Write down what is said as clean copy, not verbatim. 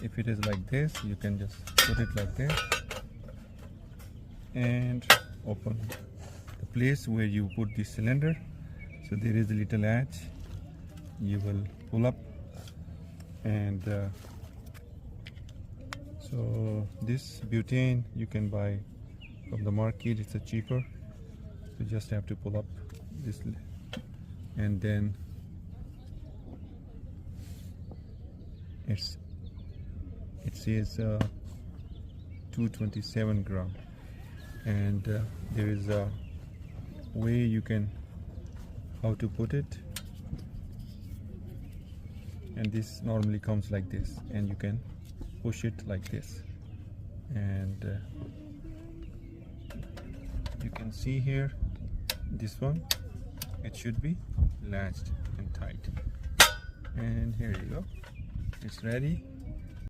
If it is like this, you can just put it like this and open the place where you put the cylinder. So there is a little latch, you will pull up, and so this butane you can buy from the market, it's a cheaper. You just have to pull up this, and then it says 227 gram, and there is a way you can how to put it, and this normally comes like this, and you can push it like this, and you can see here this one, it should be latched and tight, and here you go, it's ready.